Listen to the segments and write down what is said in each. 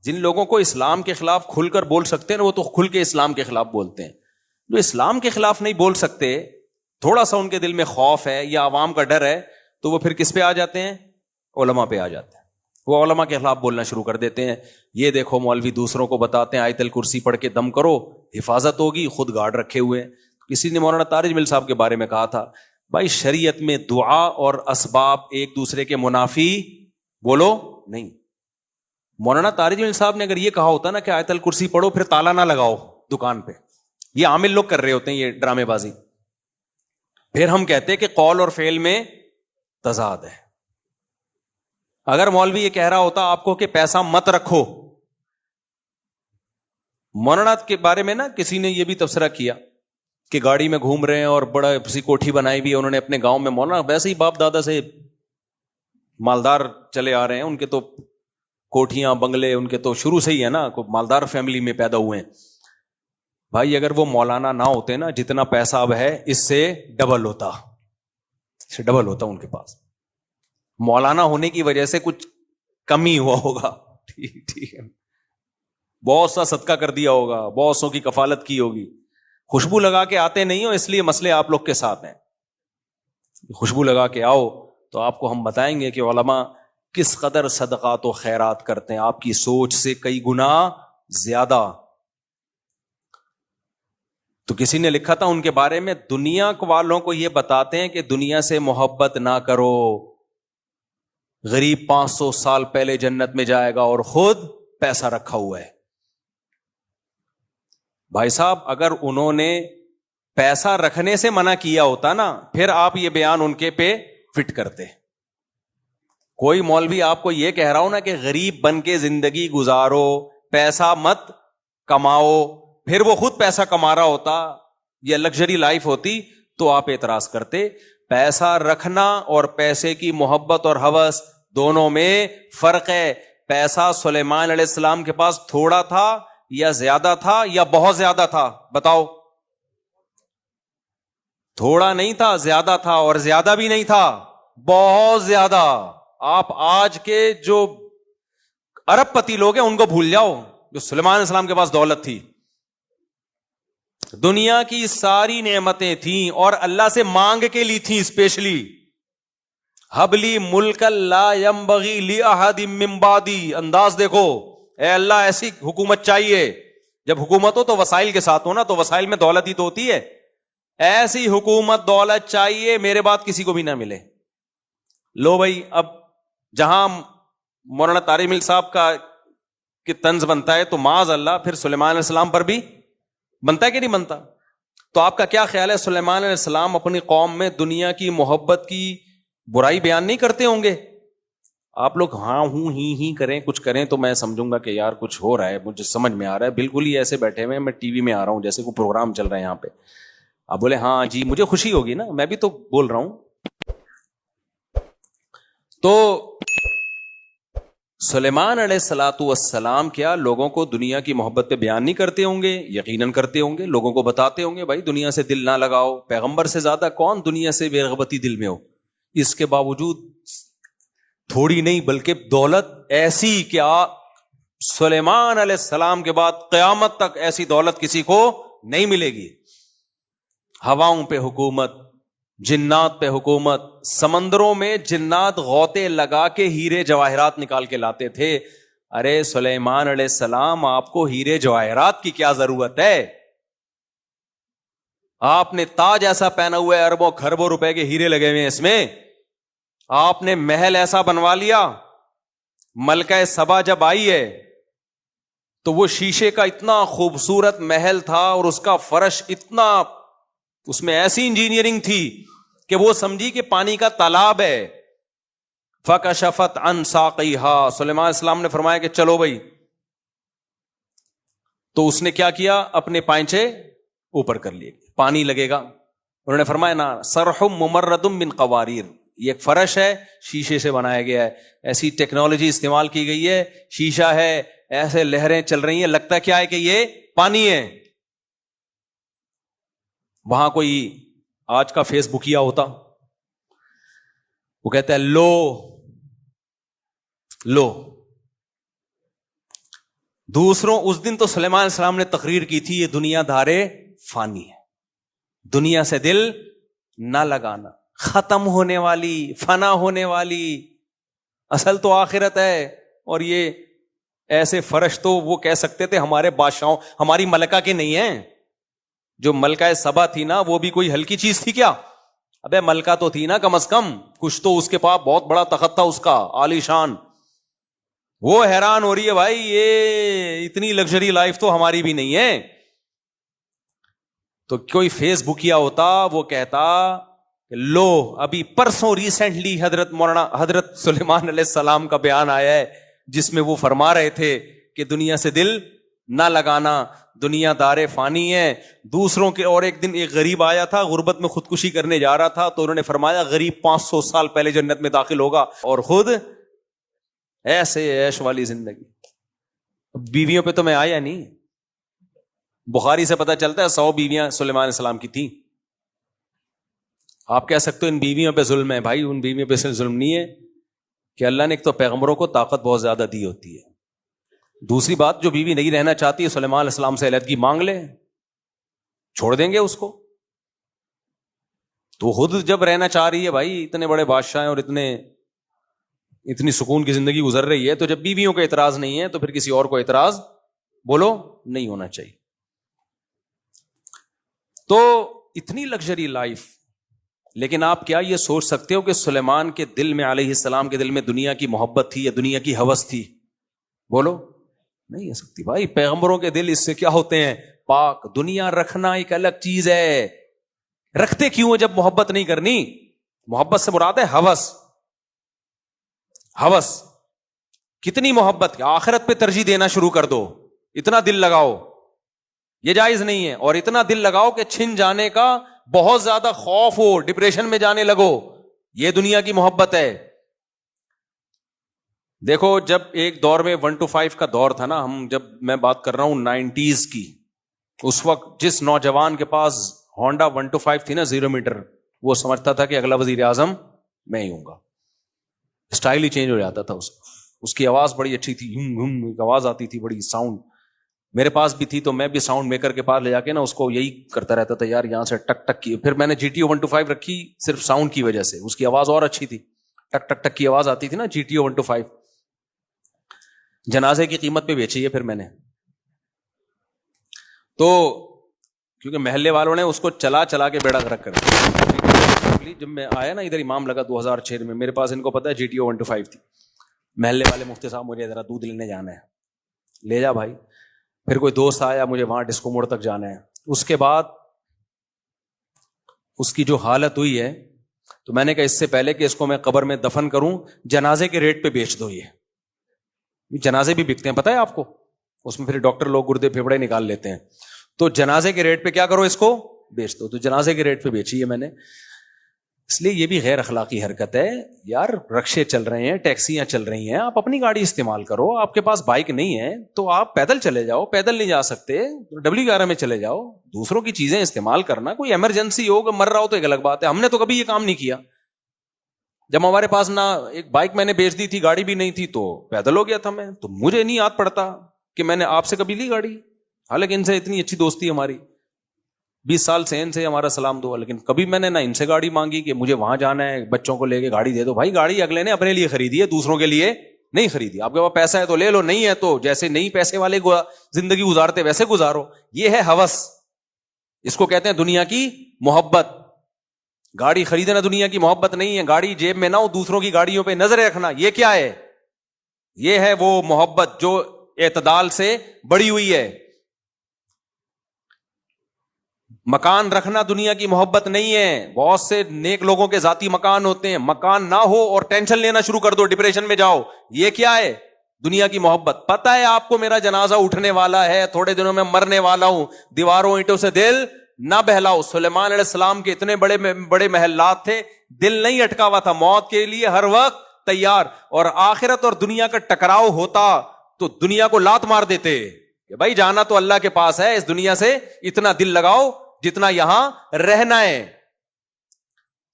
جن لوگوں کو اسلام کے خلاف کھل کر بول سکتے ہیں نا، وہ تو کھل کے اسلام کے خلاف بولتے ہیں. جو اسلام کے خلاف نہیں بول سکتے، تھوڑا سا ان کے دل میں خوف ہے یا عوام کا ڈر ہے، تو وہ پھر کس پہ آ جاتے ہیں؟ علماء پہ آ جاتے ہیں. وہ علماء کے خلاف بولنا شروع کر دیتے ہیں. یہ دیکھو مولوی دوسروں کو بتاتے ہیں آیت الکرسی پڑھ کے دم کرو، حفاظت ہوگی، خود گارڈ رکھے ہوئے ہیں. کسی نے مولانا طارق مل صاحب کے بارے میں کہا تھا، بھائی شریعت میں دعا اور اسباب ایک دوسرے کے منافی بولو نہیں. مولانا طارق مل صاحب نے اگر یہ کہا ہوتا نا کہ آیت الکرسی پڑھو پھر تالا نہ لگاؤ دکان پہ، یہ عامل لوگ کر رہے ہوتے ہیں یہ ڈرامے بازی، پھر ہم کہتے ہیں کہ قول اور فعل میں تضاد ہے. اگر مولوی یہ کہہ رہا ہوتا آپ کو کہ پیسہ مت رکھو، مولانا کے بارے میں نا کسی نے یہ بھی تبصرہ کیا کہ گاڑی میں گھوم رہے ہیں اور بڑا کسی کوٹھی بنائی ہوئی ہے انہوں نے اپنے گاؤں میں. مولانا ویسے ہی باپ دادا سے مالدار چلے آ رہے ہیں، ان کے تو کوٹھیاں بنگلے ان کے تو شروع سے ہی ہے نا، مالدار فیملی میں پیدا ہوئے ہیں. بھائی اگر وہ مولانا نہ ہوتے نا، جتنا پیسہ اب ہے اس سے ڈبل ہوتا، اس سے ڈبل ہوتا ان کے پاس. مولانا ہونے کی وجہ سے کچھ کمی ہوا ہوگا، ٹھیک ہے، بہت سا صدقہ کر دیا ہوگا، بہت سو کی کفالت کی ہوگی. خوشبو لگا کے آتے نہیں ہو، اس لیے مسئلے آپ لوگ کے ساتھ ہیں. خوشبو لگا کے آؤ تو آپ کو ہم بتائیں گے کہ علماء کس قدر صدقات و خیرات کرتے ہیں، آپ کی سوچ سے کئی گنا زیادہ. تو کسی نے لکھا تھا ان کے بارے میں، دنیا والوں کو یہ بتاتے ہیں کہ دنیا سے محبت نہ کرو، غریب 500 سال پہلے جنت میں جائے گا اور خود پیسہ رکھا ہوا ہے. بھائی صاحب اگر انہوں نے پیسہ رکھنے سے منع کیا ہوتا نا، پھر آپ یہ بیان ان کے پہ فٹ کرتے. کوئی مولوی آپ کو یہ کہہ رہا ہو نا کہ غریب بن کے زندگی گزارو، پیسہ مت کماؤ، پھر وہ خود پیسہ کما رہا ہوتا، یہ لگژری لائف ہوتی، تو آپ اعتراض کرتے. پیسہ رکھنا اور پیسے کی محبت اور ہوس دونوں میں فرق ہے. پیسہ سلیمان علیہ السلام کے پاس تھوڑا تھا یا زیادہ تھا یا بہت زیادہ تھا؟ بتاؤ. تھوڑا نہیں تھا، زیادہ تھا، اور زیادہ بھی نہیں تھا، بہت زیادہ. آپ آج کے جو ارب پتی لوگ ہیں ان کو بھول جاؤ جو سلیمان علیہ السلام کے پاس دولت تھی. دنیا کی ساری نعمتیں تھیں اور اللہ سے مانگ کے لی تھیں اسپیشلی. حبلی ملک لا ينبغی لأحد من بعدی. انداز دیکھو، اے اللہ ایسی حکومت چاہیے. جب حکومت ہو تو وسائل کے ساتھ ہو نا، تو وسائل میں دولت ہی تو ہوتی ہے. ایسی حکومت دولت چاہیے میرے بعد کسی کو بھی نہ ملے. لو بھائی، اب جہاں مولانا طارق مل صاحب کا کہ طنز بنتا ہے تو معاذ اللہ پھر سلیمان علیہ السلام پر بھی بنتا ہے کہ نہیں بنتا؟ تو آپ کا کیا خیال ہے، سلیمان علیہ السلام اپنی قوم میں دنیا کی محبت کی برائی بیان نہیں کرتے ہوں گے؟ آپ لوگ ہاں ہوں ہی کریں، کچھ کریں تو میں سمجھوں گا کہ یار کچھ ہو رہا ہے، مجھے سمجھ میں آ رہا ہے. بالکل ہی ایسے بیٹھے ہوئے میں ٹی وی میں آ رہا ہوں جیسے کوئی پروگرام چل رہا ہے یہاں پہ. آپ بولے ہاں جی مجھے خوشی ہوگی نا، میں بھی تو بول رہا ہوں. تو سلیمان علیہ السلام کیا لوگوں کو دنیا کی محبت پہ بیان نہیں کرتے ہوں گے؟ یقیناً کرتے ہوں گے. لوگوں کو بتاتے ہوں گے بھائی دنیا سے دل نہ لگاؤ. پیغمبر سے زیادہ کون دنیا سے بے رغبتی دل میں ہو. اس کے باوجود تھوڑی نہیں بلکہ دولت ایسی کہ سلیمان علیہ السلام کے بعد قیامت تک ایسی دولت کسی کو نہیں ملے گی. ہواؤں پہ حکومت، جنات پہ حکومت. سمندروں میں جنات غوطے لگا کے ہیرے جواہرات نکال کے لاتے تھے. ارے سلیمان علیہ السلام آپ کو ہیرے جواہرات کی کیا ضرورت ہے؟ آپ نے تاج ایسا پہنا ہوا ہے، اربوں کھربوں روپے کے ہیرے لگے ہوئے ہیں اس میں. آپ نے محل ایسا بنوا لیا. ملکہ سبا جب آئی ہے تو وہ شیشے کا اتنا خوبصورت محل تھا اور اس کا فرش اتنا، اس میں ایسی انجینئرنگ تھی کہ وہ سمجھی کہ پانی کا تالاب ہے. فکشفت عن ساقیہا. سلیمان علیہ السلام نے فرمایا کہ چلو بھائی. تو اس نے کیا کیا، اپنے پائنچے اوپر کر لیے، پانی لگے گا. انہوں نے فرمایا نا سرح ممرد من قواریر. یہ ایک فرش ہے، شیشے سے بنایا گیا ہے، ایسی ٹیکنالوجی استعمال کی گئی ہے، شیشہ ہے، ایسے لہریں چل رہی ہیں، لگتا کیا ہے کہ یہ پانی ہے. وہاں کوئی آج کا فیس بکیا ہوتا، وہ کہتا ہے لو دوسروں اس دن تو سلیمان علیہ السلام نے تقریر کی تھی یہ دنیا دارے فانی ہے, دنیا سے دل نہ لگانا, ختم ہونے والی, فنا ہونے والی, اصل تو آخرت ہے. اور یہ ایسے فرش تو وہ کہہ سکتے تھے ہمارے بادشاہوں, ہماری ملکہ کے نہیں ہیں. جو ملکہ سبا تھی نا وہ بھی کوئی ہلکی چیز تھی کیا؟ ابے ملکہ تو تھی نا کم از کم, کچھ تو اس کے پاس بہت بڑا تخت تھا اس کا عالی شان. وہ حیران ہو رہی ہے بھائی یہ اتنی لگژری لائف تو ہماری بھی نہیں ہے. تو کوئی فیس بکیا ہوتا وہ کہتا لو ابھی پرسوں ریسنٹلی حضرت سلیمان علیہ السلام کا بیان آیا ہے جس میں وہ فرما رہے تھے کہ دنیا سے دل نہ لگانا, دنیا دار فانی ہے. دوسروں کے, اور ایک دن ایک غریب آیا تھا غربت میں خودکشی کرنے جا رہا تھا, تو انہوں نے فرمایا غریب 500 سال پہلے جنت میں داخل ہوگا اور خود ایسے عیش والی زندگی. بیویوں پہ تو میں آیا نہیں, بخاری سے پتہ چلتا ہے 100 بیویاں سلیمان علیہ السلام کی تھیں. آپ کہہ سکتے ہو ان بیویوں پہ ظلم ہے, بھائی ان بیویوں پہ صرف ظلم نہیں ہے کہ اللہ نے ایک تو پیغمبروں کو طاقت بہت زیادہ دی ہوتی ہے, دوسری بات جو بیوی نہیں رہنا چاہتی ہے سلیمان علیہ السلام سے علیحدگی مانگ لے, چھوڑ دیں گے اس کو. تو خود جب رہنا چاہ رہی ہے بھائی, اتنے بڑے بادشاہ ہیں اور اتنی سکون کی زندگی گزر رہی ہے, تو جب بیویوں کا اعتراض نہیں ہے تو پھر کسی اور کو اعتراض بولو نہیں ہونا چاہیے. تو اتنی لگژری لائف, لیکن آپ کیا یہ سوچ سکتے ہو کہ سلیمان کے دل میں علیہ السلام کے دل میں دنیا کی محبت تھی یا دنیا کی ہوس تھی؟ بولو نہیں ہو سکتی بھائی. پیغمبروں کے دل اس سے کیا ہوتے ہیں پاک. دنیا رکھنا ایک الگ چیز ہے, رکھتے کیوں جب محبت نہیں کرنی؟ محبت سے مراد ہے ہوس. ہوس کتنی محبت, آخرت پہ ترجیح دینا شروع کر دو, اتنا دل لگاؤ, یہ جائز نہیں ہے. اور اتنا دل لگاؤ کہ چھن جانے کا بہت زیادہ خوف ہو, ڈپریشن میں جانے لگو, یہ دنیا کی محبت ہے. دیکھو جب ایک دور میں 1 to 5 کا دور تھا نا, جب میں بات کر رہا ہوں 90s کی, اس وقت جس نوجوان کے پاس ہونڈا 1 to 5 تھی نا 0 میٹر, وہ سمجھتا تھا کہ اگلا وزیر اعظم میں ہی ہوں گا. اسٹائل ہی چینج ہو جاتا تھا اس کی آواز بڑی اچھی تھی, ایک آواز آتی تھی بڑی ساؤنڈ, میرے پاس بھی تھی. تو میں بھی ساؤنڈ میکر کے پاس لے جا کے نا اس کو یہی کرتا رہتا تھا, یار یہاں سے ٹک ٹک کی. پھر میں نے GTO 1 to 5 رکھی صرف ساؤنڈ کی وجہ سے, اس کی آواز اور اچھی تھی, ٹک ٹک ٹک کی آواز آتی تھی نا GTO 1 to 5. جنازے کی قیمت پہ بیچی ہے پھر میں نے, تو کیونکہ محلے والوں نے اس کو چلا کے بیڑا غرق کر دیا. جب میں آیا نا ادھر امام لگا 2006 میں, میرے پاس ان کو پتا ہے GTO 1 to 5 تھی. محلے والے مفتی صاحب مجھے ذرا دودھ لینے جانا ہے, لے جا بھائی. پھر کوئی دوست آیا, مجھے وہاں ڈسکو موڑ تک جانا ہے. اس کے بعد اس کی جو حالت ہوئی ہے, تو میں نے کہا اس سے پہلے کہ اس کو میں قبر میں دفن کروں, جنازے کے ریٹ پہ بیچ دو. یہ جنازے بھی بکتے ہیں پتہ ہے آپ کو, اس میں پھر ڈاکٹر لوگ گردے پھیپڑے نکال لیتے ہیں. تو جنازے کے ریٹ پہ کیا کرو, اس کو بیچ دو. تو جنازے کے ریٹ پہ بیچی ہے میں نے. اس لیے یہ بھی غیر اخلاقی حرکت ہے یار. رکشے چل رہے ہیں, ٹیکسیاں چل رہی ہیں, آپ اپنی گاڑی استعمال کرو. آپ کے پاس بائک نہیں ہے تو آپ پیدل چلے جاؤ, پیدل نہیں جا سکتے W11 میں چلے جاؤ. دوسروں کی چیزیں استعمال کرنا, کوئی ایمرجنسی ہو مر رہا ہو تو ایک الگ بات ہے. ہم نے تو کبھی یہ کام نہیں کیا. جب ہمارے پاس نہ ایک بائک میں نے بیچ دی تھی, گاڑی بھی نہیں تھی, تو پیدل ہو گیا تھا میں. تو مجھے نہیں یاد پڑتا کہ میں نے آپ سے کبھی لی گاڑی, حالانکہ ان سے اتنی اچھی دوستی ہماری, 20 سال سے ان سے ہمارا سلام دو. لیکن کبھی میں نے نہ ان سے گاڑی مانگی کہ مجھے وہاں جانا ہے, بچوں کو لے کے گاڑی دے دو. بھائی گاڑی اگلے نے اپنے لیے خریدی ہے, دوسروں کے لیے نہیں خریدی. آپ کے پاس پیسہ ہے تو لے لو, نہیں ہے تو جیسے نہیں پیسے والے زندگی گزارتے ویسے گزارو. یہ ہے ہوس, اس کو کہتے ہیں دنیا کی محبت. گاڑی خریدنا دنیا کی محبت نہیں ہے. گاڑی جیب میں نہ ہو, دوسروں کی گاڑیوں پہ نظر رکھنا, یہ کیا ہے؟ یہ ہے وہ محبت جو اعتدال سے بڑی ہوئی ہے. مکان رکھنا دنیا کی محبت نہیں ہے. بہت سے نیک لوگوں کے ذاتی مکان ہوتے ہیں, مکان نہ ہو اور ٹینشن لینا شروع کر دو, ڈپریشن میں جاؤ. یہ کیا ہے؟ دنیا کی محبت. پتہ ہے آپ کو میرا جنازہ اٹھنے والا ہے, تھوڑے دنوں میں مرنے والا ہوں, دیواروں اینٹوں سے دل نہ بہلاؤ. سلیمان علیہ السلام کے اتنے بڑے محلات تھے, دل نہیں اٹکا ہوا تھا, موت کے لیے ہر وقت تیار. اور آخرت اور دنیا کا ٹکراؤ ہوتا تو دنیا کو لات مار دیتے کہ بھائی جانا تو اللہ کے پاس ہے, اس دنیا سے اتنا دل لگاؤ جتنا یہاں رہنا ہے.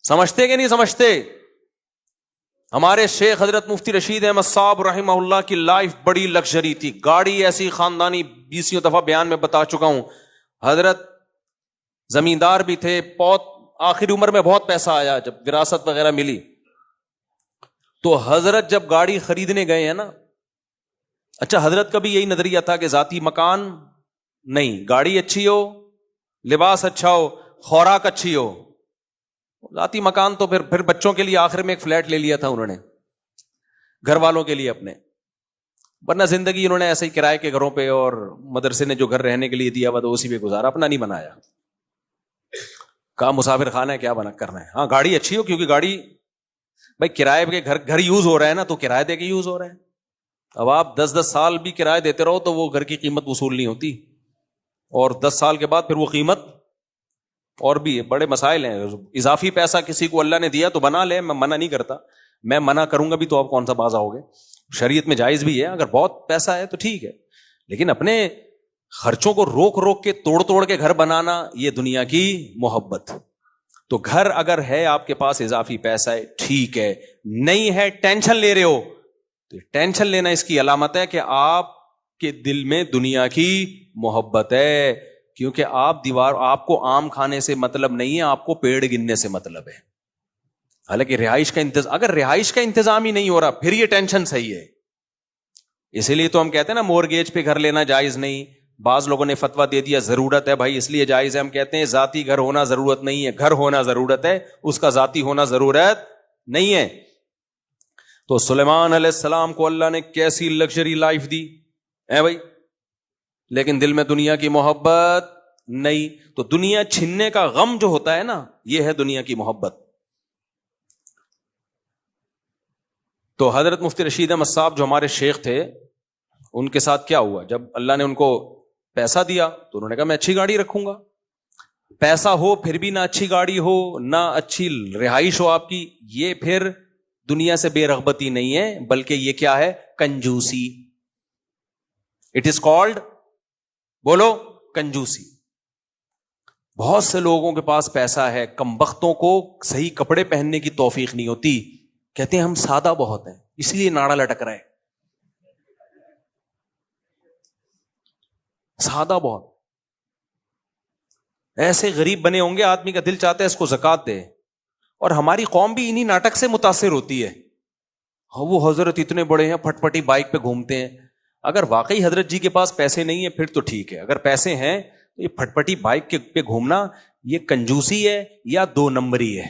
سمجھتے کہ نہیں سمجھتے؟ ہمارے شیخ حضرت مفتی رشید احمد صاحب رحمہ اللہ کی لائف بڑی لگژری تھی، گاڑی ایسی خاندانی، 20 دفعہ بیان میں بتا چکا ہوں. حضرت زمیندار بھی تھے، بہت آخری عمر میں بہت پیسہ آیا جب وراثت وغیرہ ملی. تو حضرت جب گاڑی خریدنے گئے ہیں نا، اچھا حضرت کا بھی یہی نظریہ تھا کہ ذاتی مکان نہیں، گاڑی اچھی ہو، لباس اچھا ہو، خوراک اچھی ہو. ذاتی مکان تو پھر بچوں کے لیے آخر میں ایک فلیٹ لے لیا تھا انہوں نے گھر والوں کے لیے اپنے، ورنہ زندگی انہوں نے ایسے ہی کرائے کے گھروں پہ اور مدرسے نے جو گھر رہنے کے لیے دیا ہوا تو اسی پہ گزارا، اپنا نہیں بنایا. کہا مسافر خانہ ہے، کیا بنا کرنا ہے. ہاں گاڑی اچھی ہو، کیونکہ گاڑی بھائی کرائے کے گھر یوز ہو رہا ہے نا، تو کرایہ دے کے یوز ہو رہا ہے. اب آپ 10 سال بھی کرایہ دیتے رہو تو وہ گھر کی قیمت وصول نہیں ہوتی، اور 10 سال کے بعد پھر وہ قیمت اور بھی بڑے مسائل ہیں. اضافی پیسہ کسی کو اللہ نے دیا تو بنا لے، میں منع نہیں کرتا، میں منع کروں گا بھی تو آپ کون سا باز آؤ گے. شریعت میں جائز بھی ہے، اگر بہت پیسہ ہے تو ٹھیک ہے، لیکن اپنے خرچوں کو روک روک کے توڑ کے گھر بنانا، یہ دنیا کی محبت. تو گھر اگر ہے آپ کے پاس اضافی پیسہ ہے ٹھیک ہے، نہیں ہے ٹینشن لے رہے ہو تو ٹینشن لینا اس کی علامت ہے کہ آپ کے دل میں دنیا کی محبت ہے. کیونکہ آپ کو آم کھانے سے مطلب نہیں ہے، آپ کو پیڑ گننے سے مطلب ہے. حالانکہ رہائش کا انتظام، اگر رہائش کا انتظام ہی نہیں ہو رہا پھر یہ ٹینشن صحیح ہے. اسی لیے تو ہم کہتے ہیں نا مورگیج پہ گھر لینا جائز نہیں. بعض لوگوں نے فتویٰ دے دیا ضرورت ہے، بھائی اس لیے جائز ہے. ہم کہتے ہیں ذاتی گھر ہونا ضرورت نہیں ہے، گھر ہونا ضرورت ہے، اس کا ذاتی ہونا ضرورت نہیں ہے. تو سلیمان علیہ السلام کو اللہ نے کیسی لگژری لائف دی ہے بھائی، لیکن دل میں دنیا کی محبت نہیں. تو دنیا چھننے کا غم جو ہوتا ہے نا، یہ ہے دنیا کی محبت. تو حضرت مفتی رشید احمد صاحب جو ہمارے شیخ تھے، ان کے ساتھ کیا ہوا؟ جب اللہ نے ان کو پیسہ دیا تو انہوں نے کہا میں اچھی گاڑی رکھوں گا. پیسہ ہو پھر بھی نہ اچھی گاڑی ہو، نہ اچھی رہائش ہو آپ کی، یہ پھر دنیا سے بے رغبتی نہیں ہے، بلکہ یہ کیا ہے؟ کنجوسی. اٹ از کالڈ، بولو، کنجوسی. بہت سے لوگوں کے پاس پیسہ ہے، کمبختوں کو صحیح کپڑے پہننے کی توفیق نہیں ہوتی، کہتے ہیں ہم سادہ بہت ہیں اس لیے ناڑا لٹک رہا ہے. سادہ بہت، ایسے غریب بنے ہوں گے آدمی کا دل چاہتا ہے اس کو زکات دے. اور ہماری قوم بھی انہی ناٹک سے متاثر ہوتی ہے. وہ حضرت اتنے بڑے ہیں، پھٹ پٹی بائک پہ گھومتے ہیں. اگر واقعی حضرت جی کے پاس پیسے نہیں ہیں پھر تو ٹھیک ہے، اگر پیسے ہیں تو یہ پھٹ پٹی بائک پہ گھومنا یہ کنجوسی ہے یا 2 نمبری ہے؟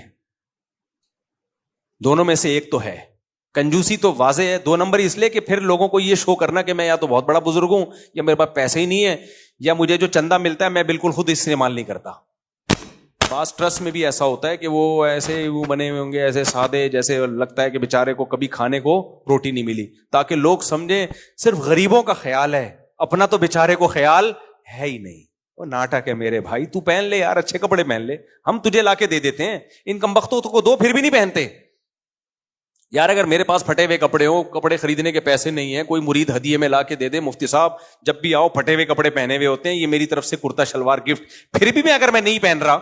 دونوں میں سے ایک تو ہے. کنجوسی تو واضح ہے، 2 نمبری اس لیے کہ پھر لوگوں کو یہ شو کرنا کہ میں یا تو بہت بڑا بزرگ ہوں، یا میرے پاس پیسے ہی نہیں ہے، یا مجھے جو چندہ ملتا ہے میں بالکل خود استعمال نہیں کرتا. بعض ٹرسٹ میں بھی ایسا ہوتا ہے کہ وہ ایسے وہ بنے ہوئے ہوں گے ایسے سادے، جیسے لگتا ہے کہ بیچارے کو کبھی کھانے کو روٹی نہیں ملی، تاکہ لوگ سمجھیں صرف غریبوں کا خیال ہے، اپنا تو بیچارے کو خیال ہے ہی نہیں. وہ ناٹک ہے میرے بھائی، تو پہن لے یار، اچھے کپڑے پہن لے، ہم تجھے لا کے دے دیتے ہیں. ان کمبختوں کو دو پھر بھی نہیں پہنتے. یار اگر میرے پاس پھٹے ہوئے کپڑے ہوں، کپڑے خریدنے کے پیسے نہیں ہیں، کوئی مرید ہدیے میں لا کے دے دے، مفتی صاحب جب بھی آؤ پھٹے ہوئے کپڑے پہنے ہوئے ہوتے ہیں، یہ میری طرف سے کرتا شلوار گفٹ، پھر بھی اگر میں نہیں پہن رہا،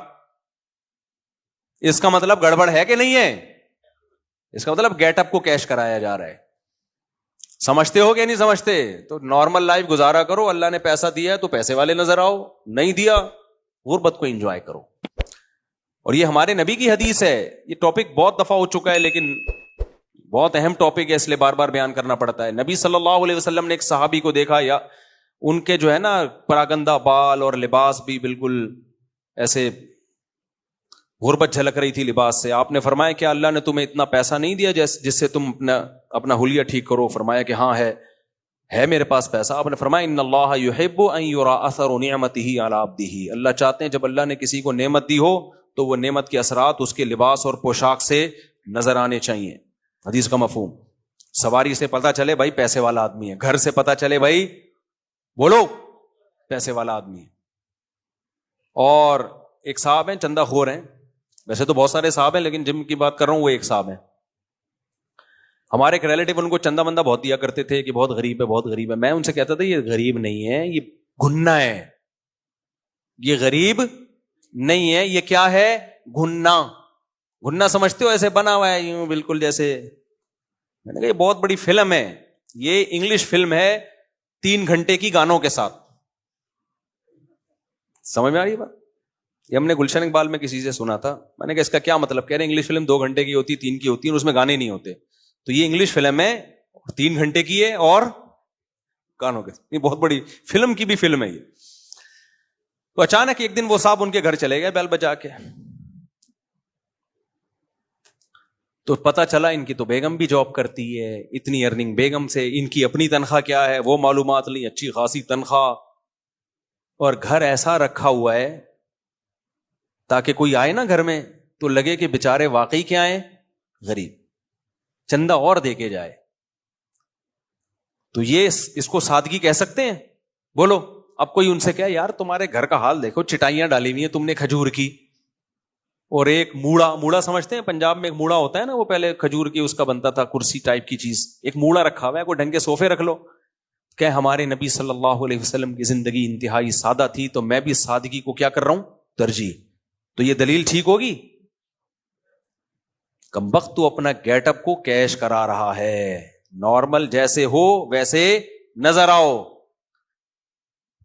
اس کا مطلب گڑبڑ ہے کہ نہیں ہے؟ اس کا مطلب گیٹ اپ کو کیش کرایا جا رہا ہے. سمجھتے ہو کہ نہیں سمجھتے؟ تو نارمل لائف گزارا کرو. اللہ نے پیسہ دیا ہے تو پیسے والے نظر آؤ، نہیں دیا غربت کو انجوائے کرو. اور یہ ہمارے نبی کی حدیث ہے. یہ ٹاپک بہت دفعہ ہو چکا ہے لیکن بہت اہم ٹاپک ہے، اس لیے بار بار بیان کرنا پڑتا ہے. نبی صلی اللہ علیہ وسلم نے ایک صحابی کو دیکھا، یا ان کے جو ہے نا پراگندہ بال اور لباس بھی بالکل ایسے غربت جھلک رہی تھی لباس سے. آپ نے فرمایا کہ اللہ نے تمہیں اتنا پیسہ نہیں دیا جس سے تم اپنا حلیہ ٹھیک کرو؟ فرمایا کہ ہاں ہے میرے پاس پیسہ. آپ نے فرمایا ان اللہ یحب ان یرا اثر نعمتہ علی عبدہ، اللہ چاہتے ہیں جب اللہ نے کسی کو نعمت دی ہو تو وہ نعمت کے اثرات اس کے لباس اور پوشاک سے نظر آنے چاہیے. حدیث کا مفہوم، سواری سے پتہ چلے بھائی پیسے والا آدمی ہے، گھر سے پتہ چلے بھائی بولو پیسے والا آدمی ہے. اور ایک صاحب ہیں چندہ خور ہیں، ویسے تو بہت سارے صاحب ہیں لیکن جن کی بات کر رہا ہوں وہ ایک صاحب ہیں. ہمارے ایک ریلیٹیو ان کو چندہ بندہ بہت دیا کرتے تھے کہ بہت غریب ہے بہت غریب ہے. میں ان سے کہتا تھا یہ غریب نہیں ہے، یہ گھننا ہے. یہ غریب نہیں ہے، یہ کیا ہے؟ گھننا. گھننا سمجھتے ہو؟ ایسے بنا ہوا ہے یوں بالکل جیسے میں نے کہا یہ بہت بڑی فلم ہے, یہ انگلش فلم ہے 3 گھنٹے کی گانوں کے ساتھ. سمجھ میں آ رہی بات؟ یہ ہم نے گلشن اقبال میں کسی سے سنا تھا. میں نے کہا اس کا کیا مطلب؟ کہہ رہے انگلش فلم 2 گھنٹے کی ہوتی, 3 کی ہوتی ہے, اور اس میں گانے نہیں ہوتے. تو یہ انگلش فلم ہے 3 گھنٹے کی ہے اور گانوں کے, یہ بہت بڑی فلم کی بھی فلم ہے یہ. تو اچانک ایک دن وہ صاحب ان کے گھر چلے گئے بیل بجا کے. تو پتا چلا ان کی تو بیگم بھی جاب کرتی ہے, اتنی ارننگ بیگم سے, ان کی اپنی تنخواہ کیا ہے وہ معلومات لی, اچھی خاصی تنخواہ, اور گھر ایسا رکھا ہوا ہے تاکہ کوئی آئے نا گھر میں تو لگے کہ بےچارے واقعی کیا ہیں, غریب, چندہ اور دے کے جائے. تو یہ اس کو سادگی کہہ سکتے ہیں؟ بولو. اب کوئی ان سے کہے یار تمہارے گھر کا حال دیکھو, چٹائیاں ڈالی ہوئی ہیں تم نے کھجور کی, اور ایک موڑا سمجھتے ہیں پنجاب میں ایک موڑا ہوتا ہے نا, وہ پہلے کھجور کی اس کا بنتا تھا کرسی ٹائپ کی چیز, ایک موڑا رکھا ہوا ہے, کوئی ڈھنگ کے صوفے رکھ لو. کہ ہمارے نبی صلی اللہ علیہ وسلم کی زندگی انتہائی سادہ تھی تو میں بھی سادگی کو کیا کر رہا ہوں, ترجیح. تو یہ دلیل ٹھیک ہوگی؟ کمبخت تو اپنا گیٹ اپ کو کیش کرا رہا ہے, نارمل جیسے ہو ویسے نظر آؤ.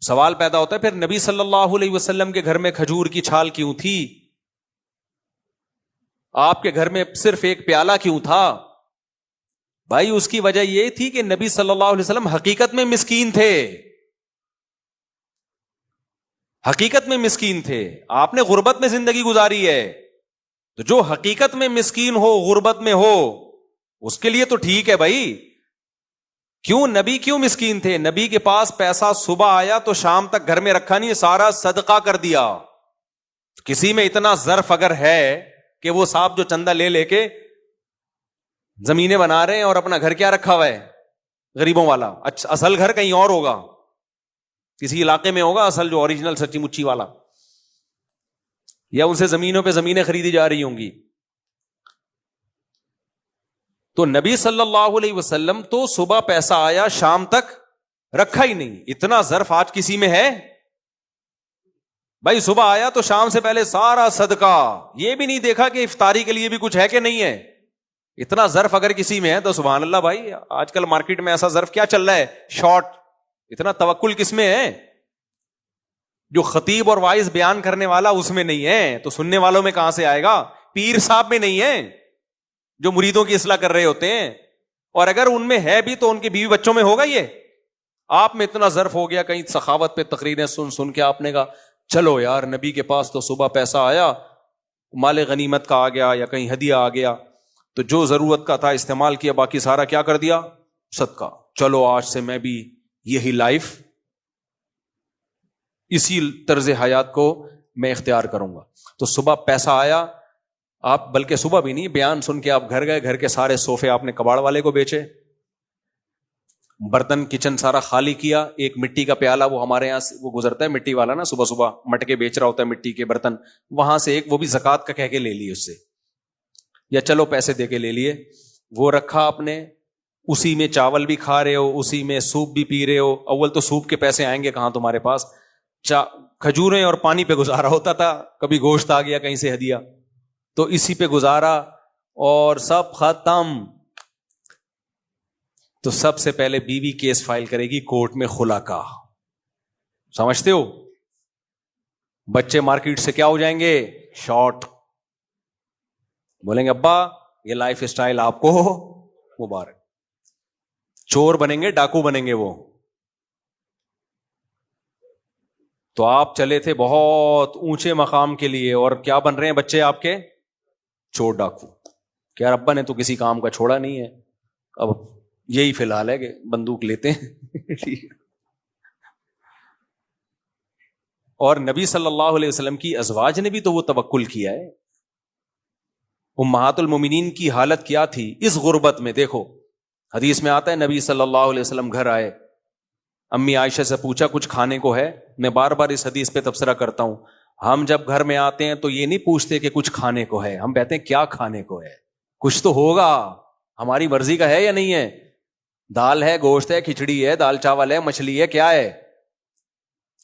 سوال پیدا ہوتا ہے پھر نبی صلی اللہ علیہ وسلم کے گھر میں کھجور کی چھال کیوں تھی؟ آپ کے گھر میں صرف ایک پیالہ کیوں تھا؟ بھائی اس کی وجہ یہ تھی کہ نبی صلی اللہ علیہ وسلم حقیقت میں مسکین تھے, حقیقت میں مسکین تھے. آپ نے غربت میں زندگی گزاری ہے, تو جو حقیقت میں مسکین ہو, غربت میں ہو, اس کے لیے تو ٹھیک ہے بھائی. کیوں نبی کیوں مسکین تھے؟ نبی کے پاس پیسہ صبح آیا تو شام تک گھر میں رکھا نہیں, سارا صدقہ کر دیا. کسی میں اتنا ظرف اگر ہے کہ وہ صاحب جو چندہ لے کے زمینیں بنا رہے ہیں اور اپنا گھر کیا رکھا ہوا ہے, غریبوں والا, اصل گھر کہیں اور ہوگا, کسی علاقے میں ہوگا اصل جو اوریجنل سچی مچی والا, یا ان سے زمینوں پہ زمینیں خریدی جا رہی ہوں گی. تو نبی صلی اللہ علیہ وسلم تو صبح پیسہ آیا شام تک رکھا ہی نہیں. اتنا ظرف آج کسی میں ہے؟ بھائی صبح آیا تو شام سے پہلے سارا صدقہ, یہ بھی نہیں دیکھا کہ افطاری کے لیے بھی کچھ ہے کہ نہیں ہے. اتنا ظرف اگر کسی میں ہے تو سبحان اللہ بھائی. آج کل مارکیٹ میں ایسا ظرف کیا چل رہا ہے, شارٹ. اتنا توکل کس میں ہے؟ جو خطیب اور وائز بیان کرنے والا اس میں نہیں ہے, تو سننے والوں میں کہاں سے آئے گا؟ پیر صاحب میں نہیں ہے جو مریدوں کی اصلاح کر رہے ہوتے ہیں, اور اگر ان میں ہے بھی تو ان کے بیوی بچوں میں ہوگا. یہ آپ میں اتنا ظرف ہو گیا, کہیں سخاوت پہ تقریریں سن کے آپ نے کہا چلو یار نبی کے پاس تو صبح پیسہ آیا, مال غنیمت کا آ گیا یا کہیں ہدیہ آ گیا, تو جو ضرورت کا تھا استعمال کیا, باقی سارا کیا کر دیا, صدقہ. چلو آج سے میں بھی یہی لائف, اسی طرز حیات کو میں اختیار کروں گا. تو صبح پیسہ آیا, آپ بلکہ صبح بھی نہیں, بیان سن کے آپ گھر گئے, گھر کے سارے صوفے آپ نے کباڑ والے کو بیچے, برتن کچن سارا خالی کیا. ایک مٹی کا پیالہ, وہ ہمارے یہاں وہ گزرتا ہے مٹی والا نا, صبح صبح مٹکے بیچ رہا ہوتا ہے مٹی کے برتن, وہاں سے ایک وہ بھی زکوٰۃ کا کہہ کے لے لیے اس سے, یا چلو پیسے دے کے لے لیے, وہ رکھا آپ نے. اسی میں چاول بھی کھا رہے ہو, اسی میں سوپ بھی پی رہے ہو. اول تو سوپ کے پیسے آئیں گے کہاں تمہارے پاس, کھجوریں اور پانی پہ گزارا ہوتا تھا, کبھی گوشت آ گیا کہیں سے ہدیہ, تو اسی پہ گزارا اور سب ختم. تو سب سے پہلے بیوی کیس فائل کرے گی کورٹ میں خلا کا, سمجھتے ہو؟ بچے مارکیٹ سے کیا ہو جائیں گے, شارٹ. بولیں گے ابا یہ لائف اسٹائل آپ کو مبارک. چور بنیں گے, ڈاکو بنیں گے وہ. تو آپ چلے تھے بہت اونچے مقام کے لیے, اور کیا بن رہے ہیں بچے آپ کے, چور ڈاکو. کیا ابا نے تو کسی کام کا چھوڑا نہیں ہے, اب یہی فی الحال ہے کہ بندوق لیتے ہیں. اور نبی صلی اللہ علیہ وسلم کی ازواج نے بھی تو وہ توکل کیا ہے. امہات المومنین کی حالت کیا تھی اس غربت میں؟ دیکھو حدیث میں آتا ہے نبی صلی اللہ علیہ وسلم گھر آئے, امی عائشہ سے پوچھا کچھ کھانے کو ہے. میں بار بار اس حدیث پہ تبصرہ کرتا ہوں, ہم جب گھر میں آتے ہیں تو یہ نہیں پوچھتے کہ کچھ کھانے کو ہے, ہم کہتے ہیں کیا کھانے کو ہے. کچھ تو ہوگا, ہماری مرضی کا ہے یا نہیں ہے. دال ہے, گوشت ہے, کھچڑی ہے, دال چاول ہے, مچھلی ہے, کیا ہے؟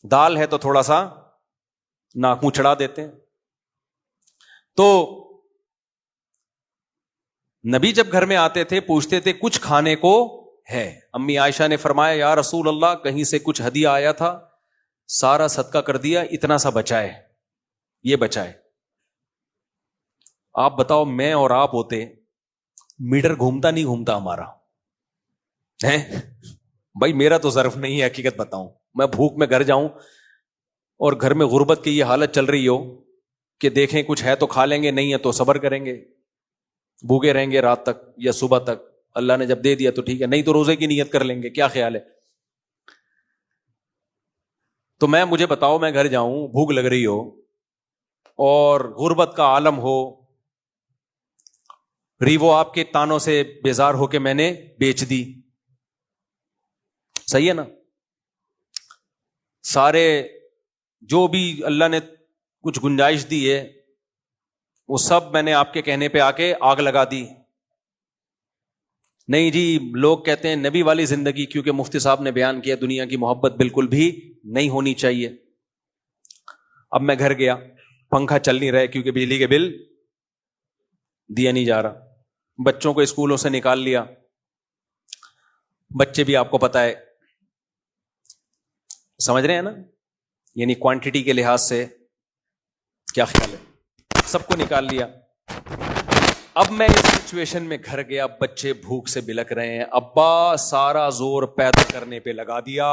دال ہے تو تھوڑا سا ناک منہ چڑھا دیتے ہیں. تو نبی جب گھر میں آتے تھے پوچھتے تھے کچھ کھانے کو ہے؟ امی عائشہ نے فرمایا یا رسول اللہ کہیں سے کچھ ہدیہ آیا تھا، سارا صدقہ کر دیا، اتنا سا بچا ہے، یہ بچا ہے۔ آپ بتاؤ میں اور آپ ہوتے، میٹر گھومتا نہیں گھومتا ہمارا ہے؟ بھائی میرا تو ظرف نہیں ہے، حقیقت بتاؤں، میں بھوک میں گھر جاؤں اور گھر میں غربت کی یہ حالت چل رہی ہو کہ دیکھیں کچھ ہے تو کھا لیں گے، نہیں ہے تو صبر کریں گے، بھوکے رہیں گے رات تک یا صبح تک، اللہ نے جب دے دیا تو ٹھیک ہے، نہیں تو روزے کی نیت کر لیں گے، کیا خیال ہے؟ تو مجھے بتاؤ، میں گھر جاؤں، بھوک لگ رہی ہو اور غربت کا عالم ہو، ریوو آپ کے تانوں سے بیزار ہو کے میں نے بیچ دی، صحیح ہے نا؟ سارے جو بھی اللہ نے کچھ گنجائش دی ہے وہ سب میں نے آپ کے کہنے پہ آ کے آگ لگا دی۔ نہیں جی، لوگ کہتے ہیں نبی والی زندگی، کیونکہ مفتی صاحب نے بیان کیا دنیا کی محبت بالکل بھی نہیں ہونی چاہیے۔ اب میں گھر گیا، پنکھا چل نہیں رہا کیونکہ بجلی کے بل دیا نہیں جا رہا، بچوں کو اسکولوں سے نکال لیا، بچے بھی آپ کو پتا ہے، سمجھ رہے ہیں نا، یعنی کوانٹٹی کے لحاظ سے کیا خیال ہے، سب کو نکال لیا۔ اب میں اس سچویشن میں گھر گیا، بچے بھوک سے بلک رہے ہیں، ابا سارا زور پیدا کرنے پہ لگا دیا۔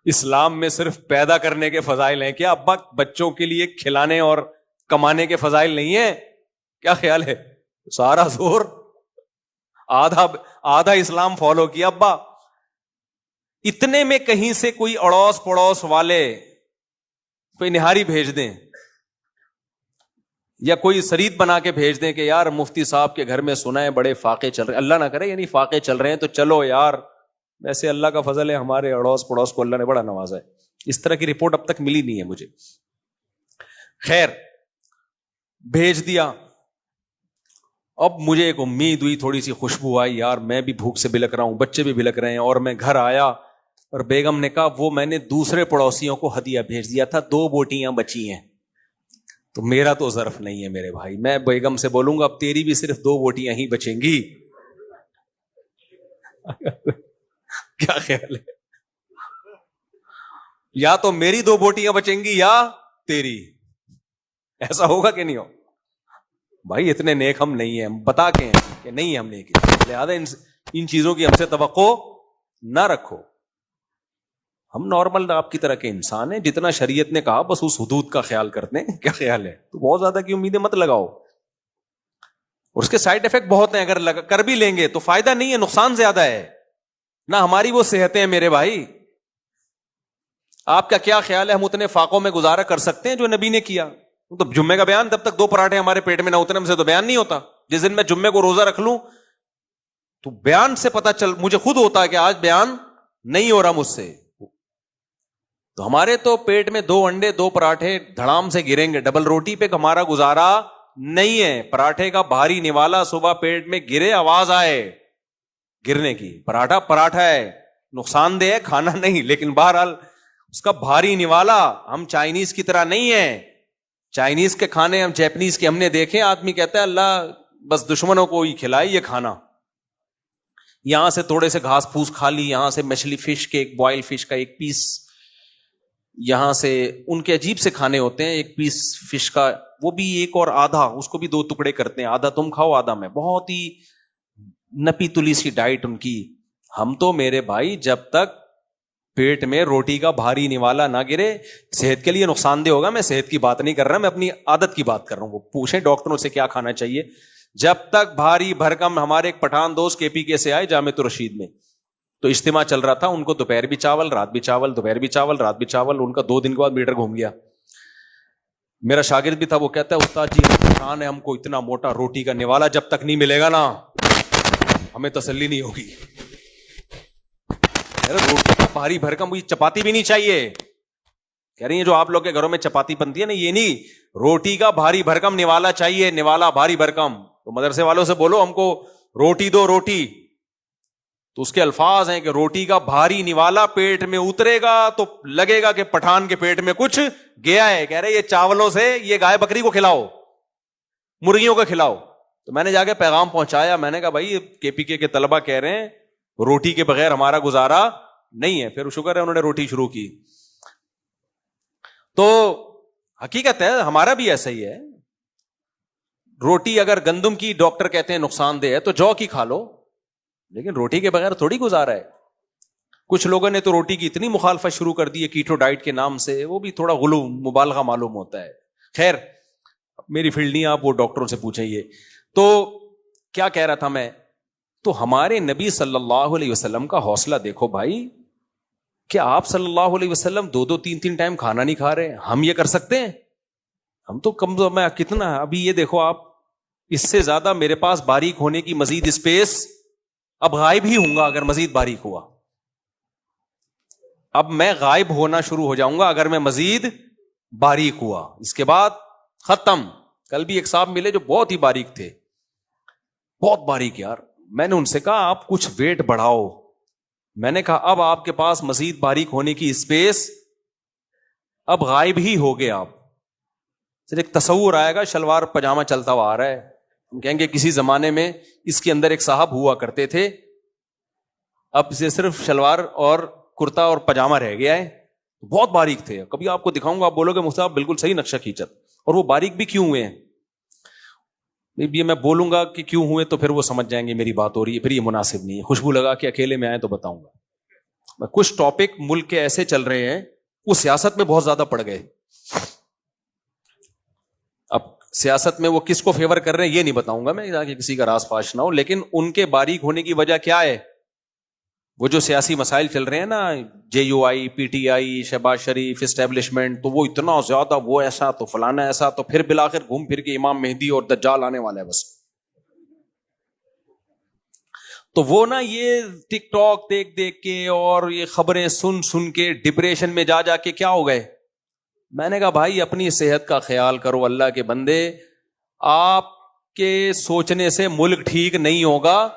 اسلام میں صرف پیدا کرنے کے فضائل ہیں کیا ابا؟ بچوں کے لیے کھلانے اور کمانے کے فضائل نہیں ہیں؟ کیا خیال ہے؟ سارا زور، آدھا اسلام فالو کیا ابا۔ اتنے میں کہیں سے کوئی اڑوس پڑوس والے کوئی نہاری بھیج دیں یا کوئی سرید بنا کے بھیج دیں کہ یار مفتی صاحب کے گھر میں سنا ہے بڑے فاقے چل رہے ہیں، اللہ نہ کرے یعنی فاقے چل رہے ہیں تو چلو یار، ویسے اللہ کا فضل ہے ہمارے اڑوس پڑوس کو اللہ نے بڑا نوازا ہے۔ اس طرح کی رپورٹ اب تک ملی نہیں ہے مجھے، خیر بھیج دیا۔ اب مجھے ایک امید ہوئی، تھوڑی سی خوشبو آئی، یار میں بھی بھوک سے بلک رہا ہوں، بچے بھی بلک رہے ہیں، اور میں گھر آیا اور بیگم نے کہا وہ میں نے دوسرے پڑوسیوں کو ہدیہ بھیج دیا تھا، 2 بوٹیاں بچی ہیں۔ تو میرا تو ظرف نہیں ہے میرے بھائی، میں بیگم سے بولوں گا اب تیری بھی صرف 2 بوٹیاں ہی بچیں گی۔ کیا خیال ہے؟ یا تو میری 2 بوٹیاں بچیں گی یا تیری، ایسا ہوگا کہ نہیں ہو؟ بھائی اتنے نیک ہم نہیں ہیں، بتا کے ہیں کہ نہیں ہم نیک ہیں، لہذا ان چیزوں کی ہم سے توقع نہ رکھو۔ ہم نارمل آپ کی طرح کے انسان ہیں، جتنا شریعت نے کہا بس اس حدود کا خیال کرتے ہیں، کیا خیال ہے؟ تو بہت زیادہ کی امیدیں مت لگاؤ، اور اس کے سائیڈ ایفیکٹ بہت ہیں، اگر کر بھی لیں گے تو فائدہ نہیں ہے، نقصان زیادہ ہے، نہ ہماری وہ صحتیں ہیں میرے بھائی۔ آپ کا کیا خیال ہے ہم اتنے فاقوں میں گزارا کر سکتے ہیں جو نبی نے کیا؟ تو جمعے کا بیان جب تک 2 پراٹھے ہمارے پیٹ میں نہ اتنے ہم سے تو بیان نہیں ہوتا۔ جس دن میں جمعے کو روزہ رکھ لوں تو بیان سے پتا چل، مجھے خود ہوتا ہے کہ آج بیان نہیں ہو رہا مجھ سے، تو ہمارے تو پیٹ میں 2 انڈے 2 پراٹھے دھڑام سے گریں گے، ڈبل روٹی پہ ہمارا گزارا نہیں ہے۔ پراٹھے کا بھاری نوالا صبح پیٹ میں گرے، آواز آئے گرنے کی، پراٹھا ہے، نقصان دہ ہے، کھانا نہیں، لیکن بہرحال اس کا بھاری نوالا۔ ہم چائنیز کی طرح نہیں ہے، چائنیز کے کھانے ہم جیپنیز کے ہم نے دیکھے، آدمی کہتا ہے اللہ بس دشمنوں کو ہی کھلائے یہ کھانا، یہاں سے تھوڑے سے گھاس پھوس کھا لی، یہاں سے مچھلی فش کے ایک بوائل فش کا 1 پیس، یہاں سے ان کے عجیب سے کھانے ہوتے ہیں، 1 پیس فش کا وہ بھی 1 اور آدھا، اس کو بھی 2 ٹکڑے کرتے ہیں، آدھا تم کھاؤ آدھا میں، بہت ہی نپی تلی سی ڈائٹ ان کی۔ ہم تو میرے بھائی جب تک پیٹ میں روٹی کا بھاری نوالا نہ گرے، صحت کے لیے نقصان دہ ہوگا، میں صحت کی بات نہیں کر رہا، میں اپنی عادت کی بات کر رہا ہوں، وہ پوچھیں ڈاکٹروں سے کیا کھانا چاہیے۔ جب تک بھاری بھرکم، ہمارے ایک پٹھان دوست KPK سے آئے جامع الرشید میں، تو اجتماع چل رہا تھا، ان کو دوپہر بھی چاول، رات بھی چاول، دوپہر بھی چاول، رات بھی چاول، ان کا 2 دن کے بعد میٹر گھوم گیا۔ میرا شاگرد بھی تھا، وہ کہتا ہے استاد جی پریشان ہے، ہم کو اتنا موٹا روٹی کا نوالا جب تک نہیں ملے گا نا ہمیں تسلی نہیں ہوگی۔ روٹی کا بھاری بھرکم، مجھے چپاتی بھی نہیں چاہیے، کہہ رہی ہیں جو آپ لوگ کے گھروں میں چپاتی بنتی ہے نا، یہ نہیں، روٹی کا بھاری بھرکم نوالا چاہیے، نوالا بھاری بھرکم۔ تو مدرسے والوں سے بولو ہم کو روٹی دو، روٹی تو اس کے الفاظ ہیں کہ روٹی کا بھاری نوالا پیٹ میں اترے گا تو لگے گا کہ پٹھان کے پیٹ میں کچھ گیا ہے. کہہ رہے یہ چاولوں سے یہ گائے بکری کو کھلاؤ, مرغیوں کو کھلاؤ. تو میں نے جا کے پیغام پہنچایا, میں نے کہا بھائی کے پی کے طلبہ کہہ رہے ہیں روٹی کے بغیر ہمارا گزارا نہیں ہے. پھر شکر ہے انہوں نے روٹی شروع کی. تو حقیقت ہے ہمارا بھی ایسا ہی ہے. روٹی اگر گندم کی ڈاکٹر کہتے ہیں نقصان دہ ہے تو جو کی کھا لو, لیکن روٹی کے بغیر تھوڑی گزارا ہے. کچھ لوگوں نے تو روٹی کی اتنی مخالفت شروع کر دی ہے کیٹو ڈائٹ کے نام سے, وہ بھی تھوڑا غلو مبالغہ معلوم ہوتا ہے. خیر میری فیلڈ نہیں, آپ وہ ڈاکٹروں سے پوچھیں. یہ تو کیا کہہ رہا تھا میں, تو ہمارے نبی صلی اللہ علیہ وسلم کا حوصلہ دیکھو بھائی. کیا آپ صلی اللہ علیہ وسلم 2-3 ٹائم کھانا نہیں کھا رہے؟ ہم یہ کر سکتے ہیں؟ ہم تو کم میں کتنا, ابھی یہ دیکھو آپ, اس سے زیادہ میرے پاس باریک ہونے کی مزید اسپیس, اب غائب ہی ہوں گا اگر مزید باریک ہوا. اب میں غائب ہونا شروع ہو جاؤں گا اگر میں مزید باریک ہوا. اس کے بعد ختم. کل بھی ایک صاحب ملے جو بہت ہی باریک تھے, بہت باریک یار. میں نے ان سے کہا آپ کچھ ویٹ بڑھاؤ. میں نے کہا اب آپ کے پاس مزید باریک ہونے کی اسپیس, اب غائب ہی ہو گئے آپ. صرف ایک تصور آئے گا, شلوار پجامہ چلتا ہوا آ رہا ہے, ہم کہیں گے کسی زمانے میں اس کے اندر ایک صاحب ہوا کرتے تھے, اب سے صرف شلوار اور کرتا اور پجامہ رہ گیا ہے. بہت باریک تھے. کبھی آپ کو دکھاؤں گا, آپ بولو گے مصطفی بالکل صحیح نقشہ کھینچت. اور وہ باریک بھی کیوں ہوئے ہیں, یہ میں بولوں گا کہ کیوں ہوئے تو پھر وہ سمجھ جائیں گے میری بات ہو رہی ہے, پھر یہ مناسب نہیں ہے. خوشبو لگا کہ اکیلے میں آئے تو بتاؤں گا. کچھ ٹاپک ملک کے ایسے چل رہے ہیں وہ سیاست میں بہت زیادہ پڑ گئے. اب سیاست میں وہ کس کو فیور کر رہے ہیں یہ نہیں بتاؤں گا میں, تاکہ کسی کا راز فاش نہ ہو. لیکن ان کے باریک ہونے کی وجہ کیا ہے؟ وہ جو سیاسی مسائل چل رہے ہیں نا, JUI, PTI, شہباز شریف, اسٹیبلشمنٹ, تو وہ اتنا زیادہ, وہ ایسا تو فلانا ایسا, تو پھر بالآخر گھوم پھر کے امام مہدی اور دجال آنے والا ہے بس. تو وہ نا یہ ٹک ٹاک دیکھ دیکھ کے اور یہ خبریں سن سن کے ڈپریشن میں جا جا کے کیا ہو گئے. میں نے کہا بھائی اپنی صحت کا خیال کرو اللہ کے بندے. آپ کے سوچنے سے ملک ٹھیک نہیں ہوگا.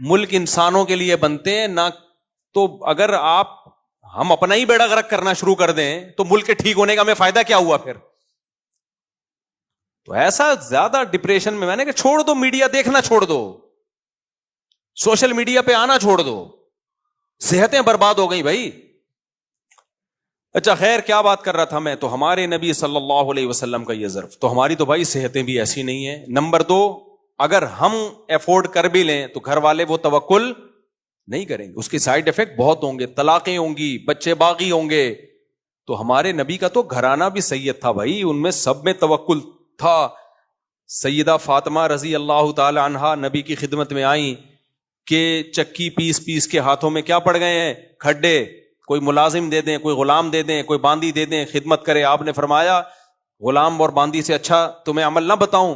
ملک انسانوں کے لیے بنتے ہیں نہ, تو اگر ہم اپنا ہی بیڑا غرق کرنا شروع کر دیں تو ملک کے ٹھیک ہونے کا ہمیں فائدہ کیا ہوا پھر؟ تو ایسا زیادہ ڈپریشن میں نے کہا چھوڑ دو, میڈیا دیکھنا چھوڑ دو, سوشل میڈیا پہ آنا چھوڑ دو, صحتیں برباد ہو گئی بھائی. اچھا خیر کیا بات کر رہا تھا میں, تو ہمارے نبی صلی اللہ علیہ وسلم کا یہ ظرف, تو ہماری تو بھائی صحتیں بھی ایسی نہیں ہیں. نمبر 2, اگر ہم افورڈ کر بھی لیں تو گھر والے وہ توکل نہیں کریں گے, اس کے سائیڈ افیکٹ بہت ہوں گے, طلاقیں ہوں گی, بچے باغی ہوں گے. تو ہمارے نبی کا تو گھرانہ بھی سید تھا بھائی, ان میں سب میں توکل تھا. سیدہ فاطمہ رضی اللہ تعالی عنہا نبی کی خدمت میں آئیں کہ چکی پیس پیس کے ہاتھوں میں کیا پڑ گئے ہیں, کھڈے. کوئی ملازم دے دیں, کوئی غلام دے دیں, کوئی باندی دے دیں, خدمت کرے. آپ نے فرمایا غلام اور باندی سے اچھا تمہیں عمل نہ بتاؤں؟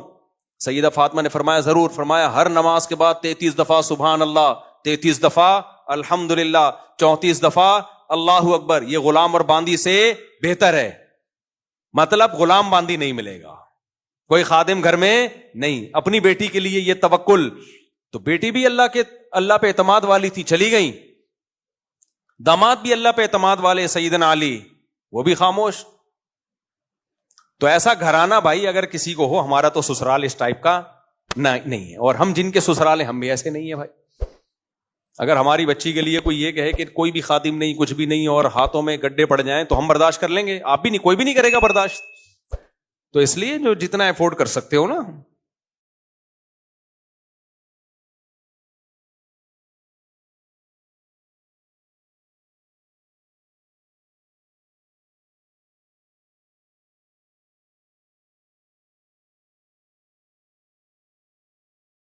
سیدہ فاطمہ نے فرمایا ضرور. فرمایا ہر نماز کے بعد 33 دفعہ سبحان اللہ, 33 دفعہ الحمدللہ, 34 دفعہ اللہ اکبر. یہ غلام اور باندی سے بہتر ہے. مطلب غلام باندی نہیں ملے گا, کوئی خادم گھر میں نہیں. اپنی بیٹی کے لیے یہ توکل. تو بیٹی بھی اللہ پہ اعتماد والی تھی, چلی گئیں. داماد بھی اللہ پہ اعتماد والے, سیدنا علی, وہ بھی خاموش. تو ایسا گھرانہ بھائی اگر کسی کو ہو, ہمارا تو سسرال اس ٹائپ کا نہیں ہے, اور ہم جن کے سسرال ہیں ہم بھی ایسے نہیں ہیں بھائی. اگر ہماری بچی کے لیے کوئی یہ کہے کہ کوئی بھی خادم نہیں, کچھ بھی نہیں, اور ہاتھوں میں گڈھے پڑ جائیں تو ہم برداشت کر لیں گے. آپ بھی نہیں, کوئی بھی نہیں کرے گا برداشت. تو اس لیے جو جتنا افورڈ کر سکتے ہو نا,